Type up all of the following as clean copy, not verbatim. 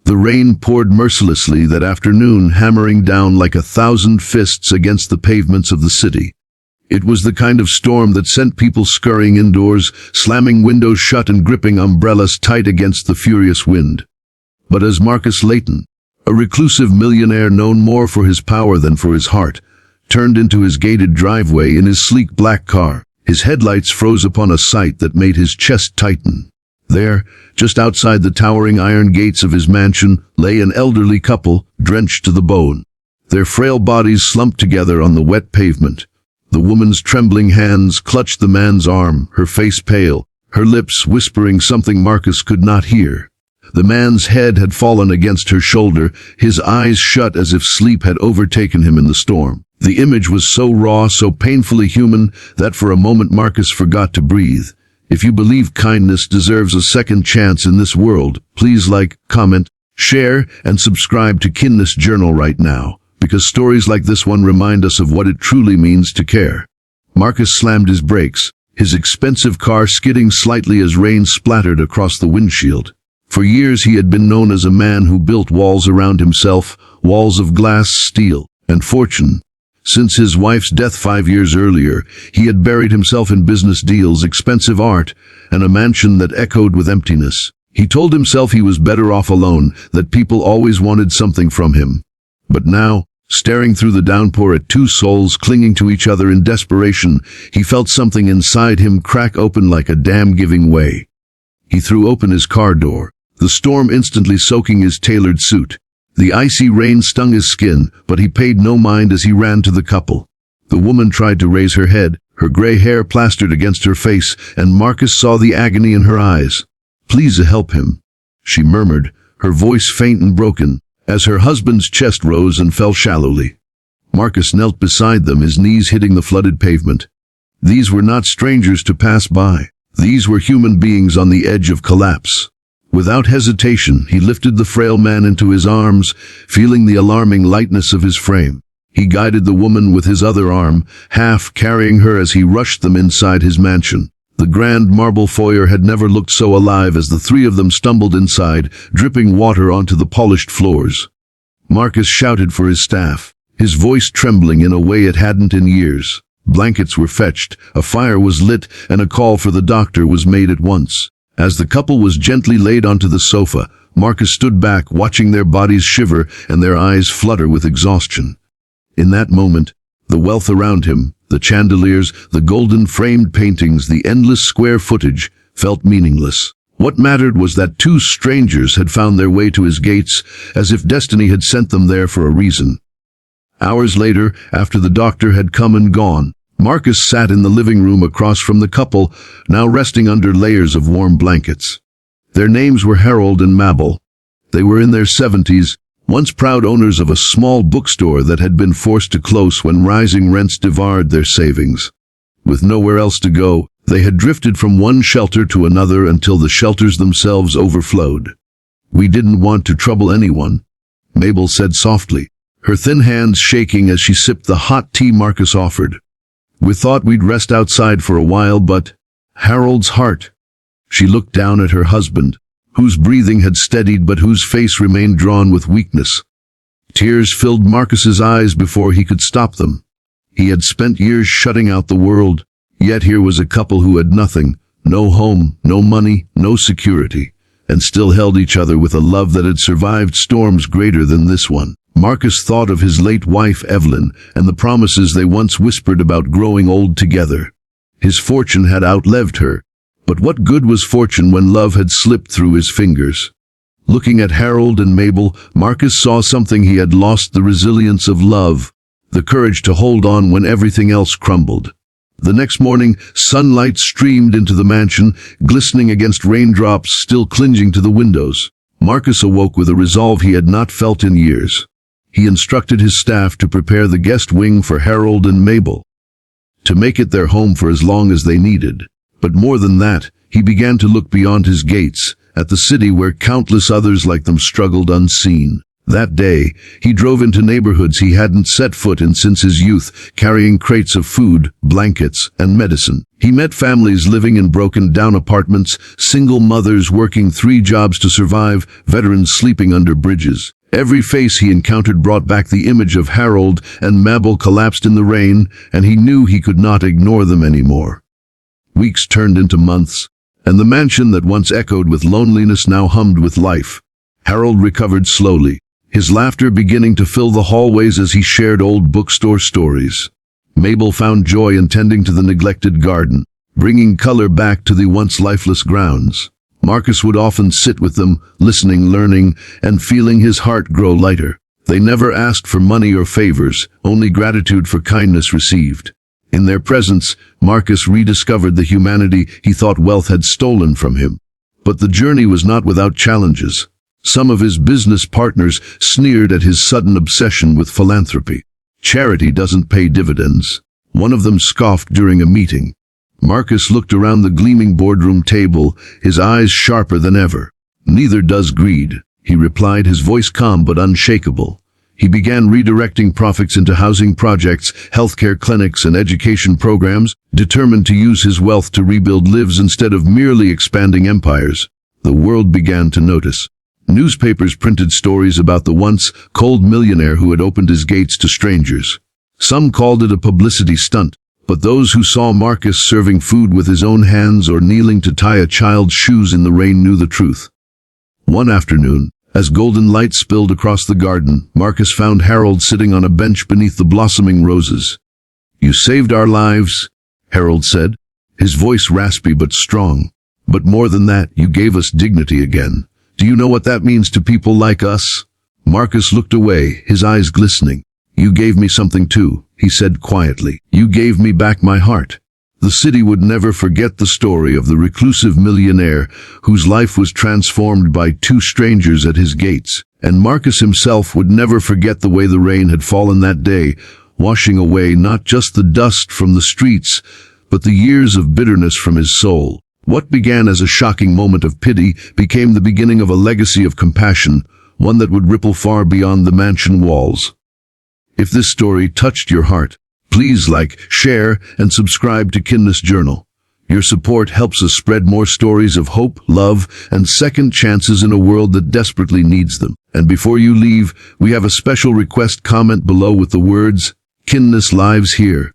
The rain poured mercilessly that afternoon, hammering down like 1,000 fists against the pavements of the city. It was the kind of storm that sent people scurrying indoors, slamming windows shut and gripping umbrellas tight against the furious wind. But as Marcus Layton, a reclusive millionaire known more for his power than for his heart, turned into his gated driveway in his sleek black car, his headlights froze upon a sight that made his chest tighten. There, just outside the towering iron gates of his mansion, lay an elderly couple, drenched to the bone. Their frail bodies slumped together on the wet pavement. The woman's trembling hands clutched the man's arm, her face pale, her lips whispering something Marcus could not hear. The man's head had fallen against her shoulder, his eyes shut as if sleep had overtaken him in the storm. The image was so raw, so painfully human, that for a moment Marcus forgot to breathe. If you believe kindness deserves a second chance in this world, please like, comment, share, and subscribe to Kindness Journal right now, because stories like this one remind us of what it truly means to care. Marcus slammed his brakes, his expensive car skidding slightly as rain splattered across the windshield. For years he had been known as a man who built walls around himself, walls of glass, steel, and fortune. Since his wife's death 5 years earlier, he had buried himself in business deals, expensive art, and a mansion that echoed with emptiness. He told himself he was better off alone, that people always wanted something from him. But now, staring through the downpour at two souls clinging to each other in desperation, he felt something inside him crack open like a dam giving way. He threw open his car door, the storm instantly soaking his tailored suit. The icy rain stung his skin, but he paid no mind as he ran to the couple. The woman tried to raise her head, her gray hair plastered against her face, and Marcus saw the agony in her eyes. "Please help him," she murmured, her voice faint and broken, as her husband's chest rose and fell shallowly. Marcus knelt beside them, his knees hitting the flooded pavement. These were not strangers to pass by. These were human beings on the edge of collapse. Without hesitation, he lifted the frail man into his arms, feeling the alarming lightness of his frame. He guided the woman with his other arm, half carrying her as he rushed them inside his mansion. The grand marble foyer had never looked so alive as the three of them stumbled inside, dripping water onto the polished floors. Marcus shouted for his staff, his voice trembling in a way it hadn't in years. Blankets were fetched, a fire was lit, and a call for the doctor was made at once. As the couple was gently laid onto the sofa, Marcus stood back, watching their bodies shiver and their eyes flutter with exhaustion. In that moment, the wealth around him, the chandeliers, the golden-framed paintings, the endless square footage, felt meaningless. What mattered was that two strangers had found their way to his gates, as if destiny had sent them there for a reason. Hours later, after the doctor had come and gone, Marcus sat in the living room across from the couple, now resting under layers of warm blankets. Their names were Harold and Mabel. They were in their 70s, once proud owners of a small bookstore that had been forced to close when rising rents devoured their savings. With nowhere else to go, they had drifted from one shelter to another until the shelters themselves overflowed. "We didn't want to trouble anyone," Mabel said softly, her thin hands shaking as she sipped the hot tea Marcus offered. "We thought we'd rest outside for a while, but—" Harold's heart. She looked down at her husband, whose breathing had steadied but whose face remained drawn with weakness. Tears filled Marcus's eyes before he could stop them. He had spent years shutting out the world, yet here was a couple who had nothing, no home, no money, no security, and still held each other with a love that had survived storms greater than this one. Marcus thought of his late wife Evelyn and the promises they once whispered about growing old together. His fortune had outlived her, but what good was fortune when love had slipped through his fingers? Looking at Harold and Mabel, Marcus saw something he had lost: the resilience of love, the courage to hold on when everything else crumbled. The next morning, sunlight streamed into the mansion, glistening against raindrops still clinging to the windows. Marcus awoke with a resolve he had not felt in years. He instructed his staff to prepare the guest wing for Harold and Mabel, to make it their home for as long as they needed. But more than that, he began to look beyond his gates, at the city where countless others like them struggled unseen. That day, he drove into neighborhoods he hadn't set foot in since his youth, carrying crates of food, blankets, and medicine. He met families living in broken-down apartments, single mothers working 3 jobs to survive, veterans sleeping under bridges. Every face he encountered brought back the image of Harold and Mabel collapsed in the rain, and he knew he could not ignore them anymore. Weeks turned into months, and the mansion that once echoed with loneliness now hummed with life. Harold recovered slowly, his laughter beginning to fill the hallways as he shared old bookstore stories. Mabel found joy in tending to the neglected garden, bringing color back to the once lifeless grounds. Marcus would often sit with them, listening, learning, and feeling his heart grow lighter. They never asked for money or favors, only gratitude for kindness received. In their presence, Marcus rediscovered the humanity he thought wealth had stolen from him. But the journey was not without challenges. Some of his business partners sneered at his sudden obsession with philanthropy. Charity doesn't pay dividends. One of them scoffed during a meeting. Marcus looked around the gleaming boardroom table, his eyes sharper than ever. "Neither does greed," he replied, his voice calm but unshakable. He began redirecting profits into housing projects, healthcare clinics, and education programs, determined to use his wealth to rebuild lives instead of merely expanding empires. The world began to notice. Newspapers printed stories about the once cold millionaire who had opened his gates to strangers. Some called it a publicity stunt, but those who saw Marcus serving food with his own hands or kneeling to tie a child's shoes in the rain knew the truth. One afternoon, as golden light spilled across the garden, Marcus found Harold sitting on a bench beneath the blossoming roses. "You saved our lives," Harold said, his voice raspy but strong. "But more than that, you gave us dignity again. Do you know what that means to people like us?" Marcus looked away, his eyes glistening. "You gave me something too," he said quietly. "You gave me back my heart." The city would never forget the story of the reclusive millionaire whose life was transformed by 2 strangers at his gates. And Marcus himself would never forget the way the rain had fallen that day, washing away not just the dust from the streets, but the years of bitterness from his soul. What began as a shocking moment of pity became the beginning of a legacy of compassion, one that would ripple far beyond the mansion walls. If this story touched your heart, please like, share, and subscribe to Kindness Journal. Your support helps us spread more stories of hope, love, and second chances in a world that desperately needs them. And before you leave, we have a special request. Comment below with the words, "Kindness lives here,"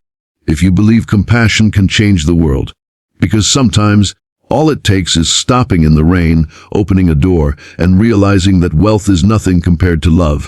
if you believe compassion can change the world. Because sometimes, all it takes is stopping in the rain, opening a door, and realizing that wealth is nothing compared to love.